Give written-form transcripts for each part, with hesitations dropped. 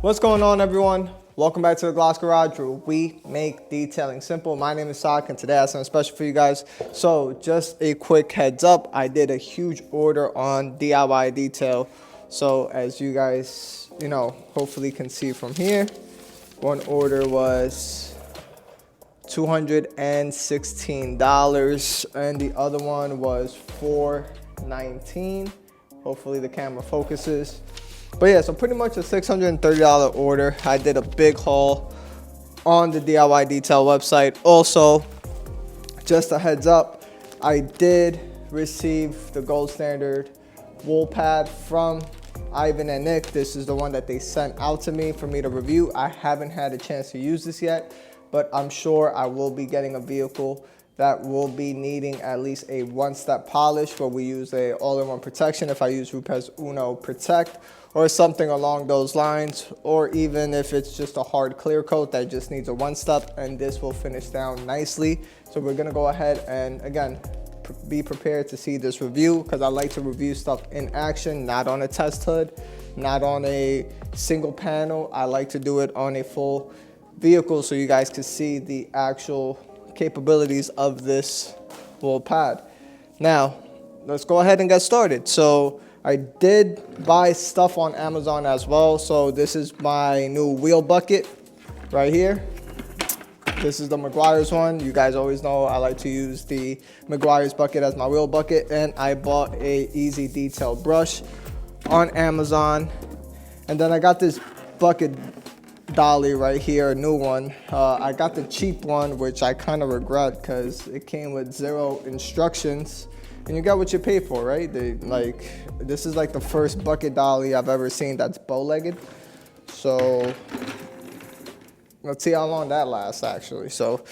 What's going on, everyone? Welcome back to the Gloss Garage, where we make detailing simple. My name is Sak, and today I have something special for you guys. So just a quick heads up, I did a huge order on DIY Detail. So as you guys, hopefully can see from here, one order was $216, and the other one was $419. Hopefully the camera focuses. But yeah, so pretty much a $630 order. I did a big haul on the DIY Detail website. Also, just a heads up, I did receive the gold standard wool pad from Ivan and Nick. This is the one that they sent out to me for me to review. I haven't had a chance to use this yet, but I'm sure I will be getting a vehicle that will be needing at least a one-step polish where we use a all-in-one protection. If I use Rupes Uno Protect or something along those lines, or even if it's just a hard clear coat that just needs a one-step, and this will finish down nicely. So we're gonna go ahead and, again, be prepared to see this review, because I like to review stuff in action, not on a test hood, not on a single panel. I like to do it on a full vehicle so you guys can see the actual capabilities of this wool pad. Now, let's go ahead and get started. So I did buy stuff on Amazon as well. So this is my new wheel bucket right here. This is the Meguiar's one. You guys always know I like to use the Meguiar's bucket as my wheel bucket. And I bought a easy detail brush on Amazon. And then I got this bucket dolly right here, a new one. I got the cheap one, which I kind of regret because it came with 0 instructions. And you got what you pay for, right? This is like the first bucket dolly I've ever seen that's bow-legged. So let's see how long that lasts, actually. So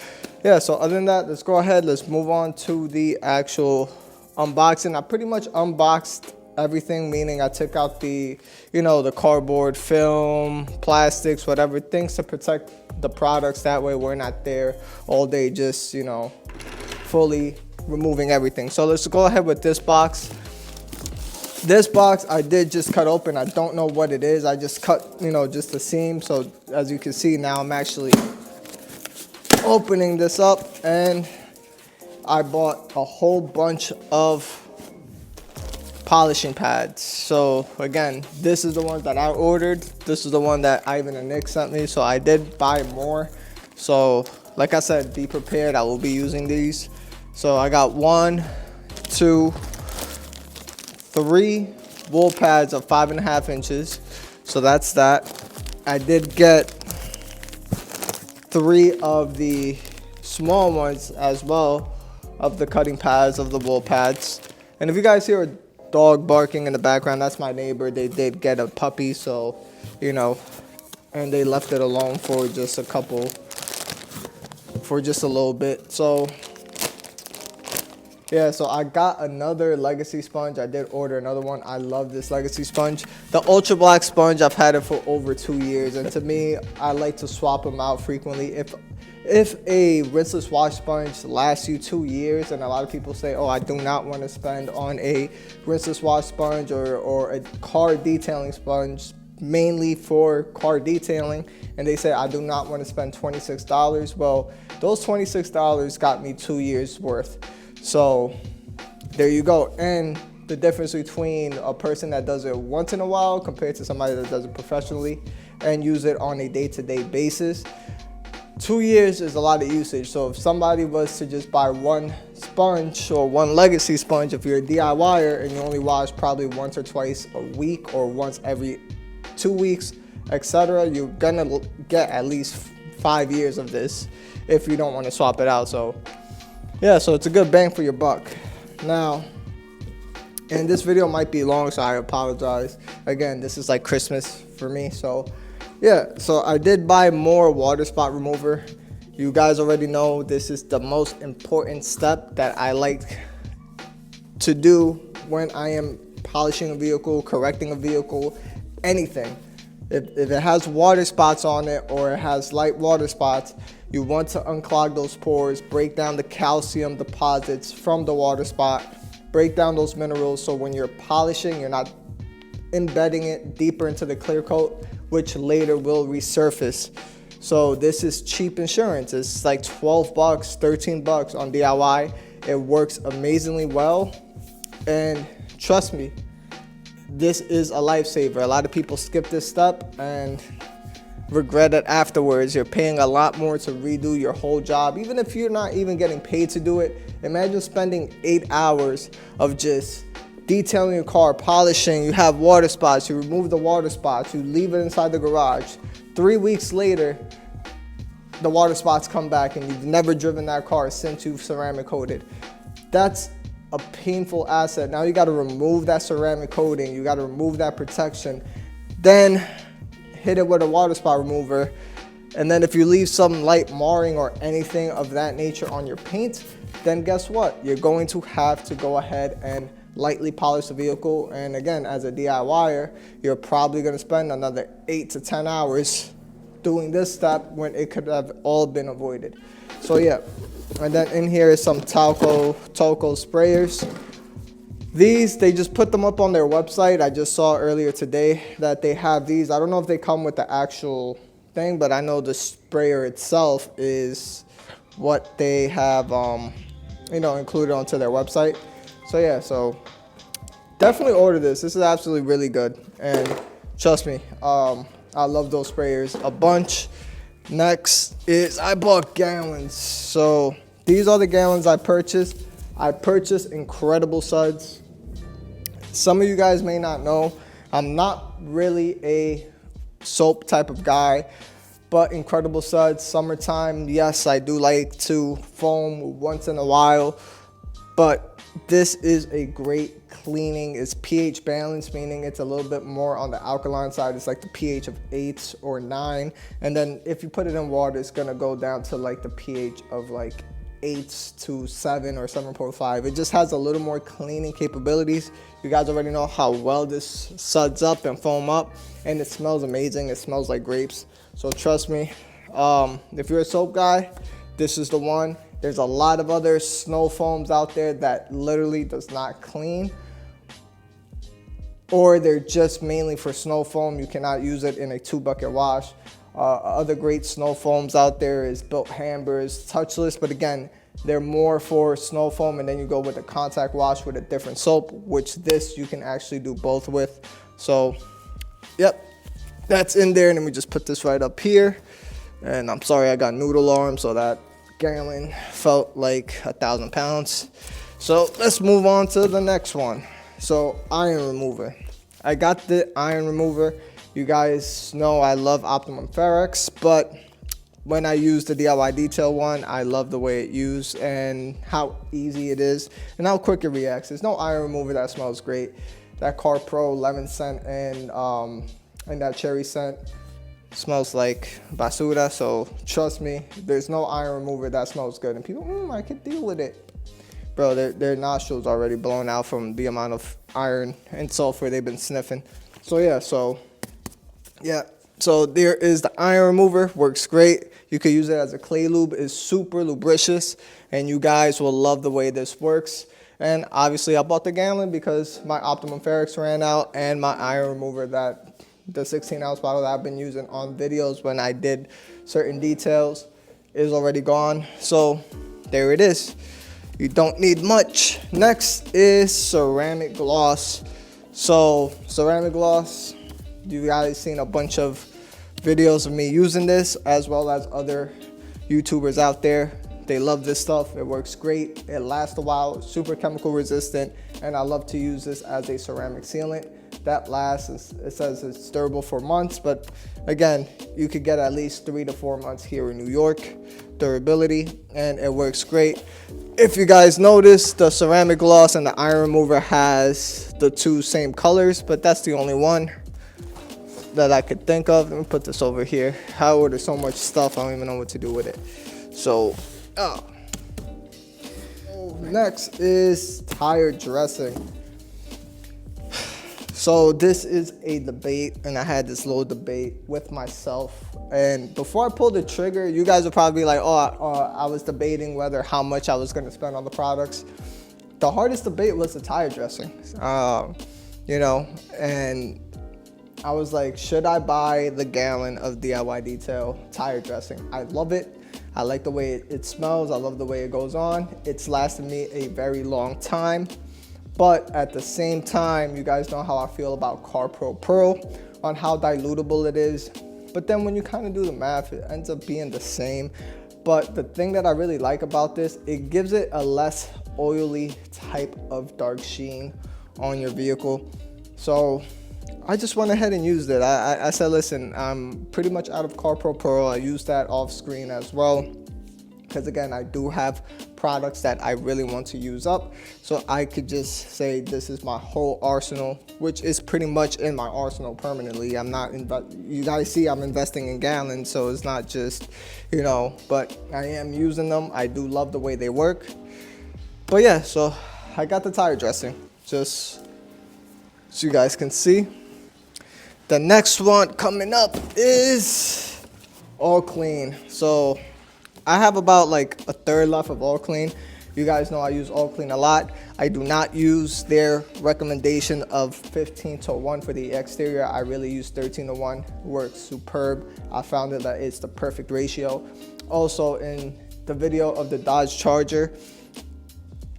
yeah, so other than that, let's go ahead. Let's move on to the actual unboxing. I pretty much unboxed everything, meaning I took out the, the cardboard, film, plastics, whatever, things to protect the products. That way we're not there all day just, fully removing everything. So let's go ahead with this box. This box I did just cut open. I don't know what it is. I just cut, just the seam. So as you can see now, I'm actually opening this up, and I bought a whole bunch of polishing pads. So again, this is the one that I ordered. This is the one that Ivan and Nick sent me. So I did buy more. So like I said, be prepared. I will be using these. So I got 1, 2, 3 wool pads of 5.5 inches. So that's that. I did get 3 of the small ones as well, of the cutting pads of the wool pads. And if you guys hear a dog barking in the background, that's my neighbor. They did get a puppy, so, and they left it alone for just a little bit. So yeah, so I got another legacy sponge. I did order another one. I love this legacy sponge. The ultra black sponge, I've had it for over 2 years, and to me, I like to swap them out frequently. If a rinseless wash sponge lasts you 2 years, and a lot of people say, oh, I do not want to spend on a rinseless wash sponge or a car detailing sponge, mainly for car detailing, and they say I do not want to spend $26. Well, those $26 got me 2 years worth. So there you go. And the difference between a person that does it once in a while compared to somebody that does it professionally and use it on a day-to-day basis. 2 years is a lot of usage. So if somebody was to just buy one sponge or one legacy sponge, if you're a DIYer and you only wash probably once or twice a week or once every 2 weeks, etc., you're gonna get at least 5 years of this if you don't want to swap it out. So yeah, so it's a good bang for your buck. Now, and this video might be long, so I apologize. Again, this is like Christmas for me. So yeah, so I did buy more water spot remover. You guys already know this is the most important step that I like to do when I am polishing a vehicle, correcting a vehicle, anything. If it has water spots on it or it has light water spots, you want to unclog those pores, break down the calcium deposits from the water spot, break down those minerals so when you're polishing, you're not embedding it deeper into the clear coat which later will resurface. So this is cheap insurance. It's like 12 bucks, 13 bucks on DIY. It works amazingly well. And trust me, this is a lifesaver. A lot of people skip this step and regret it afterwards. You're paying a lot more to redo your whole job, even if you're not even getting paid to do it. Imagine spending 8 hours of just detailing your car, polishing. You have water spots, you remove the water spots, you leave it inside the garage. 3 weeks later, the water spots come back and you've never driven that car since you've ceramic coated. That's a painful asset. Now you got to remove that ceramic coating, you got to remove that protection, then hit it with a water spot remover. And then if you leave some light marring or anything of that nature on your paint, then guess what? You're going to have to go ahead and lightly polish the vehicle. And again, as a DIYer, you're probably going to spend another 8 to 10 hours doing this step when it could have all been avoided. So yeah, and then in here is some talco sprayers. These, they just put them up on their website. I just saw earlier today that they have these. I don't know if they come with the actual thing, but I know the sprayer itself is what they have included onto their website. So yeah, so definitely order this. This is absolutely really good, and trust me, I love those sprayers a bunch. Next is I bought gallons. So these are the gallons I purchased. I purchased incredible Suds. Some of you guys may not know, I'm not really a soap type of guy, but incredible Suds, summertime, yes, I do like to foam once in a while, but this is a great cleaning. It's pH balanced, meaning it's a little bit more on the alkaline side. It's like the pH of 8 or 9, and then if you put it in water, it's gonna go down to like the pH of like 8 to 7 or 7.5. It just has a little more cleaning capabilities. You guys already know how well this suds up and foam up, and it smells amazing. It smells like grapes. So trust me, if you're a soap guy, this is the one. There's a lot of other snow foams out there that literally does not clean, or they're just mainly for snow foam. You cannot use it in a 2-bucket wash. Other great snow foams out there is Built Hambers, touchless, but again, they're more for snow foam, and then you go with a contact wash with a different soap, which this you can actually do both with. So, yep, that's in there, and then we just put this right up here. And I'm sorry I got noodle arms, so that gallon felt like 1,000 pounds. So let's move on to the next one. So iron remover. I got the iron remover. You guys know I love Optimum Ferrex, but when I use the DIY detail one, I love the way it used and how easy it is and how quick it reacts. There's no iron remover that smells great. That Car Pro lemon scent and that cherry scent smells like basura. So trust me, there's no iron remover that smells good. And people, I could deal with it. Bro, their nostrils already blown out from the amount of iron and sulfur they've been sniffing. So yeah, so there is the iron remover, works great. You could use it as a clay lube, it's super lubricious, and you guys will love the way this works. And obviously I bought the gallon because my Optimum Ferrex ran out, and my iron remover, the 16-ounce bottle that I've been using on videos when I did certain details, is already gone. So there it is. You don't need much. Next is ceramic gloss. So ceramic gloss, you guys seen a bunch of videos of me using this, as well as other YouTubers out there. They love this stuff. It works great. It lasts a while. It's super chemical resistant, and I love to use this as a ceramic sealant. That lasts, it says it's durable for months, but again, you could get at least 3 to 4 months here in New York durability, and it works great. If you guys notice, the ceramic gloss and the iron remover has the two same colors, but that's the only one that I could think of. Let me put this over here. I ordered so much stuff, I don't even know what to do with it. So, next is tire dressing. So this is a debate, and I had this little debate with myself. And before I pulled the trigger, you guys are probably like, I was debating how much I was gonna spend on the products. The hardest debate was the tire dressing, and I was like, should I buy the gallon of DIY Detail tire dressing? I love it. I like the way it smells. I love the way it goes on. It's lasted me a very long time. But at the same time, you guys know how I feel about CarPro Pearl, on how dilutable it is. But then when you kind of do the math, it ends up being the same. But the thing that I really like about this, it gives it a less oily type of dark sheen on your vehicle. So I just went ahead and used it. I said, listen, I'm pretty much out of CarPro Pearl. I use that off screen as well, because again, I do have products that I really want to use up. So I could just say this is my whole arsenal, which is pretty much in my arsenal permanently. I'm not, you guys see I'm investing in gallons, so it's not just, you know, but I am using them. I do love the way they work. But yeah, so I got the tire dressing, just so you guys can see. The next one coming up is All Clean. So I have about like a third left of All Clean. You guys know I use All Clean a lot. I do not use their recommendation of 15:1 for the exterior. I really use 13:1. Works superb. I found it that it's the perfect ratio. Also, in the video of the Dodge Charger,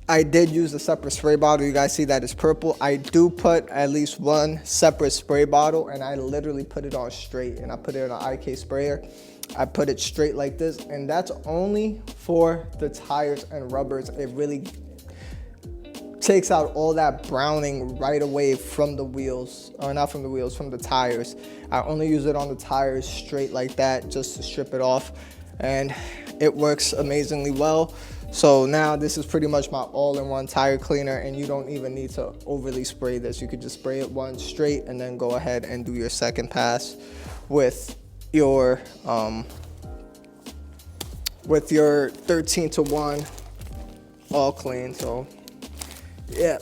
I did use a separate spray bottle. You guys see that it's purple. I do put at least one separate spray bottle, and I literally put it on straight, and I put it in an IK sprayer. I put it straight like this, and that's only for the tires and rubbers. It really takes out all that browning right away from the wheels, or not from the wheels, from the tires. I only use it on the tires straight like that, just to strip it off, and it works amazingly well. So now this is pretty much my all-in-one tire cleaner, and you don't even need to overly spray this. You could just spray it once straight and then go ahead and do your second pass with your 13:1 All Clean. So yeah,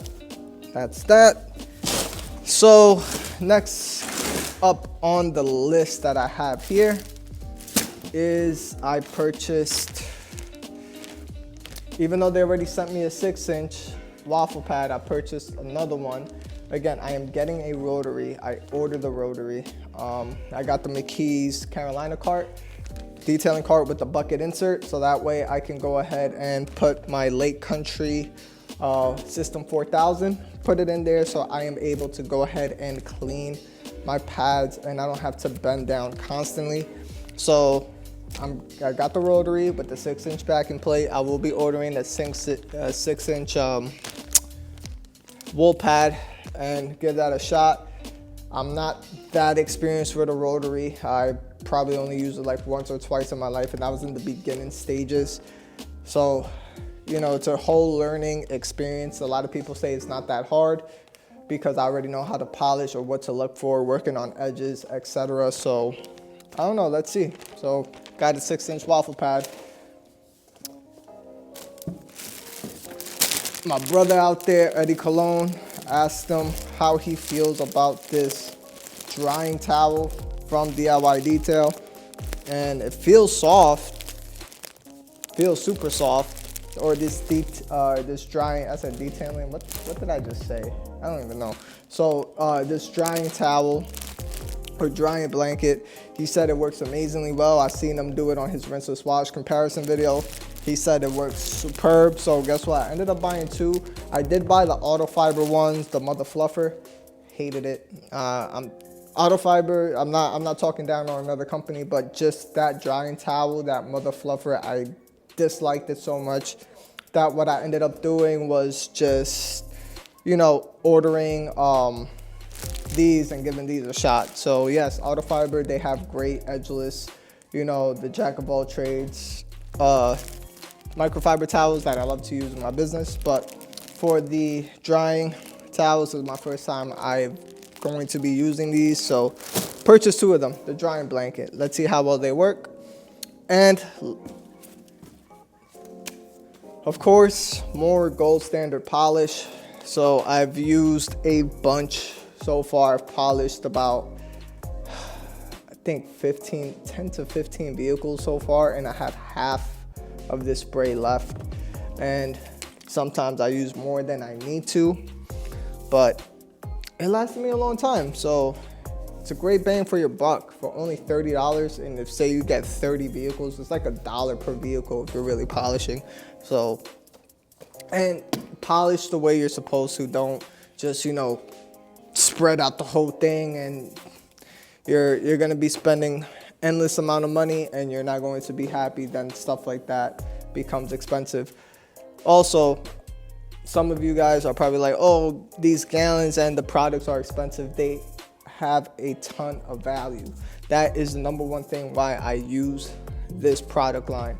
that's that. So next up on the list that I have here is I purchased, even though they already sent me a 6-inch waffle pad, I purchased another one. Again, I am getting a rotary. I ordered the rotary. I got the McKee's Carolina cart, detailing cart with the bucket insert, so that way I can go ahead and put my Lake Country System 4000, put it in there, so I am able to go ahead and clean my pads and I don't have to bend down constantly. So I got the rotary with the 6-inch back and plate. I will be ordering a 6-inch wool pad and give that a shot. I'm not that experienced with a rotary. I probably only used it like once or twice in my life, and that was in the beginning stages. So, you know, it's a whole learning experience. A lot of people say it's not that hard because I already know how to polish or what to look for, working on edges, etc. So I don't know, let's see. So got a 6-inch waffle pad. My brother out there, Eddie Cologne, asked him how he feels about this drying towel from DIY Detail, and it feels soft, feels super soft. Or this drying, I said detailing, what did I just say? I don't even know. So this drying towel or drying blanket, he said it works amazingly well. I've seen him do it on his rinseless wash comparison video. He said it works superb. So guess what? I ended up buying two. I did buy the auto fiber ones, the mother fluffer. Hated it. Auto fiber, I'm not talking down on another company, but just that drying towel, that mother fluffer, I disliked it so much that what I ended up doing was just, you know, ordering these and giving these a shot. So yes, auto fiber, they have great edgeless, you know, the jack of all trades microfiber towels that I love to use in my business. But for the drying towels, this is my first time I'm going to be using these, so purchased two of them, the drying blanket. Let's see how well they work. And of course, more gold standard polish. So I've used a bunch so far. I've polished about, I think 10 to 15 vehicles so far, and I have half of this spray left. And sometimes I use more than I need to, but it lasted me a long time. So it's a great bang for your buck for only $30. And if say you get 30 vehicles, it's like $1 per vehicle if you're really polishing. So, and polish the way you're supposed to. Don't just, you know, spread out the whole thing, and you're gonna be spending endless amount of money and you're not going to be happy. Then stuff like that becomes expensive. Also, some of you guys are probably like, oh, these gallons and the products are expensive. They have a ton of value. That is the number one thing why I use this product line.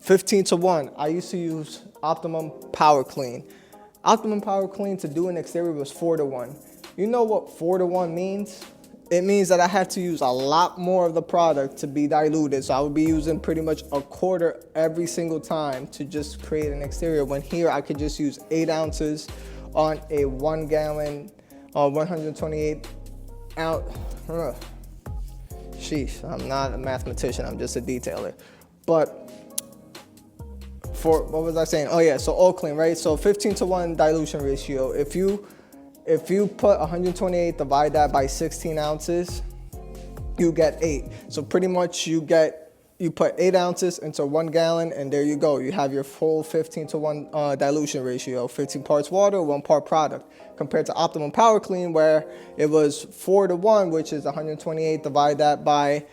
15 to 1. I used to use Optimum Power Clean. Optimum Power Clean to do an exterior was 4 to 1. You know what 4 to 1 means? It means that I had to use a lot more of the product to be diluted. So I would be using pretty much a quarter every single time to just create an exterior. When here I could just use 8 ounces on a 1 gallon, 128 ounce. Sheesh, I'm not a mathematician, I'm just a detailer. But for, what was I saying? Oh yeah, so all clean, right? So 15 to 1 dilution ratio. If you put 128, divide that by 16 ounces, you get 8. So pretty much you put 8 ounces into 1 gallon, and there you go. You have your full 15 to 1 dilution ratio, 15 parts water, 1 part product. Compared to Optimum Power Clean, where it was 4 to 1, which is 128, divide that by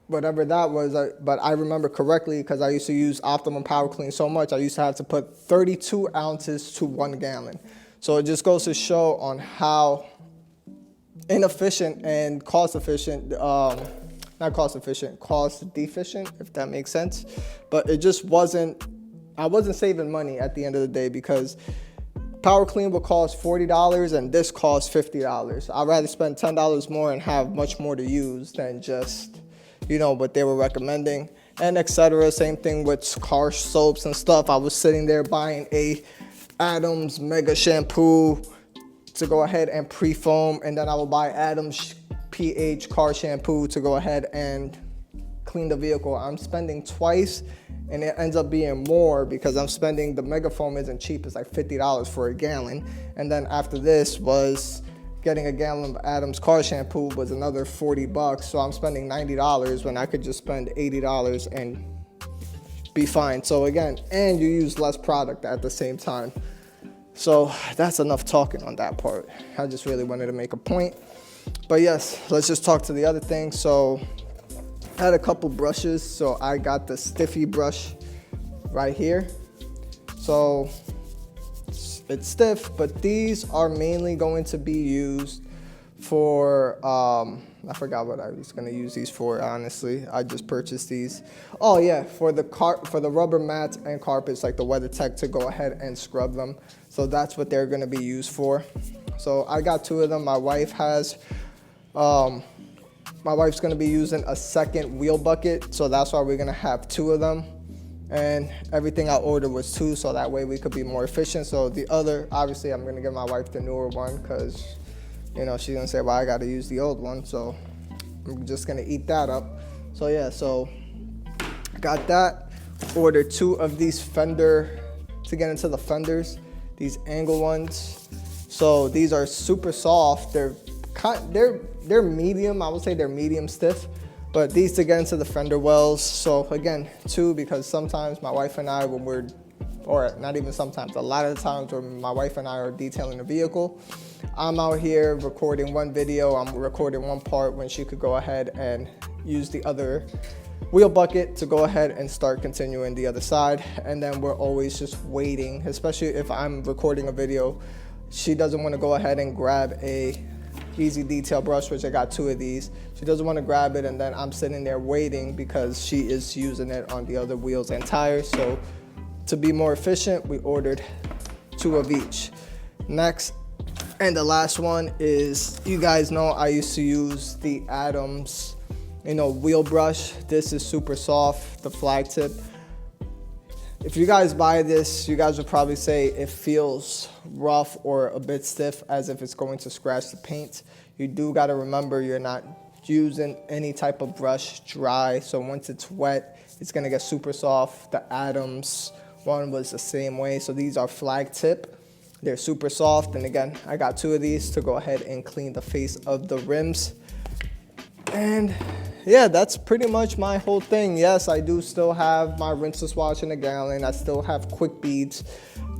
whatever that was. But I remember correctly because I used to use Optimum Power Clean so much, I used to have to put 32 ounces to 1 gallon. So it just goes to show on how inefficient and cost efficient, not cost efficient, cost deficient, if that makes sense. But it just wasn't, I wasn't saving money at the end of the day, because Power Clean would cost $40 and this costs $50. I'd rather spend $10 more and have much more to use than just, you know, what they were recommending, and etc. Same thing with car soaps and stuff. I was sitting there buying a Adams Mega Shampoo to go ahead and pre-foam, and then I will buy Adams pH car shampoo to go ahead and clean the vehicle. I'm spending twice, and it ends up being more because I'm spending, the Mega Foam isn't cheap, it's like $50 for a gallon, and then after this was getting a gallon of Adams car shampoo was another $40, so I'm spending $90 when I could just spend $80 and be fine. So again, and you use less product at the same time. So that's enough talking on that part. I just really wanted to make a point. But yes, let's just talk to the other thing. So I had a couple brushes. So I got the Stiffy brush right here. So it's stiff, but these are mainly going to be used for, I forgot what I was gonna use these for, honestly. I just purchased these. Oh yeah, for the rubber mats and carpets, like the WeatherTech, to go ahead and scrub them. So that's what they're gonna be used for. So I got 2 of them. My wife has, my wife's gonna be using a second wheel bucket, so that's why we're gonna have 2 of them. And everything I ordered was 2, so that way we could be more efficient. So the other, obviously I'm gonna give my wife the newer one, because, you know, she's gonna say, well, I gotta use the old one, so I'm just gonna eat that up. So yeah, so got that. Ordered 2 of these fender, to get into the fenders, these angle ones. So these are super soft. They're medium, I would say they're medium stiff, but these to get into the fender wells. So again, 2, because sometimes my wife and I, when we're, or not even sometimes, a lot of the times when my wife and I are detailing a vehicle, I'm out here recording one video, I'm recording one part, when she could go ahead and use the other wheel bucket to go ahead and start continuing the other side. And then we're always just waiting, especially if I'm recording a video, she doesn't want to go ahead and grab a easy detail brush, which I got 2 of these. She doesn't want to grab it, and then I'm sitting there waiting because she is using it on the other wheels and tires. So to be more efficient, we ordered 2 of each. Next, and the last one is, you guys know I used to use the Adams, you know, wheel brush. This is super soft, the flag tip. If you guys buy this, you guys would probably say it feels rough or a bit stiff, as if it's going to scratch the paint. You do got to remember, you're not using any type of brush dry, so once it's wet, it's going to get super soft. The Adams one was the same way. So these are flag tip. They're super soft. And again, I got 2 of these to go ahead and clean the face of the rims. And yeah, that's pretty much my whole thing. Yes, I do still have my rinseless wash in a gallon. I still have quick beads.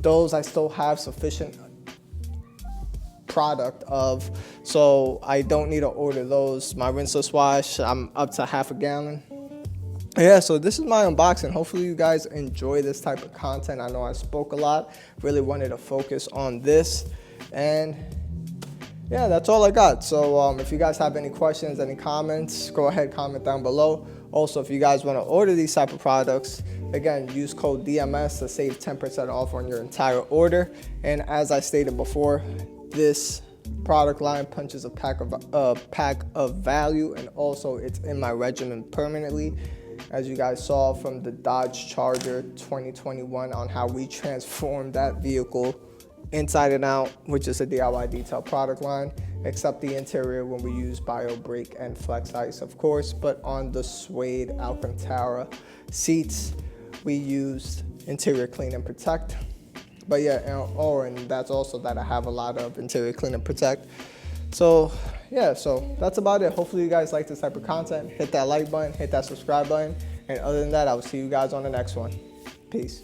Those I still have sufficient product of, so I don't need to order those. My rinseless wash, I'm up to half a gallon. Yeah, so this is my unboxing. Hopefully you guys enjoy this type of content. I know I spoke a lot, really wanted to focus on this, and yeah, that's all I got. So if you guys have any questions, any comments, go ahead, comment down below. Also, if you guys want to order these type of products, again, use code DMS to save 10% off on your entire order. And as I stated before, this product line punches a pack of value, and also it's in my regimen permanently. As you guys saw from the Dodge Charger 2021 on how we transformed that vehicle inside and out, which is a DIY detail product line, except the interior when we use Bio Brake and Flex Ice, of course. But on the suede Alcantara seats, we used interior clean and protect. But yeah, and that's also that I have a lot of interior clean and protect. So yeah, so that's about it. Hopefully you guys like this type of content. Hit that like button, hit that subscribe button. And other than that, I will see you guys on the next one. Peace.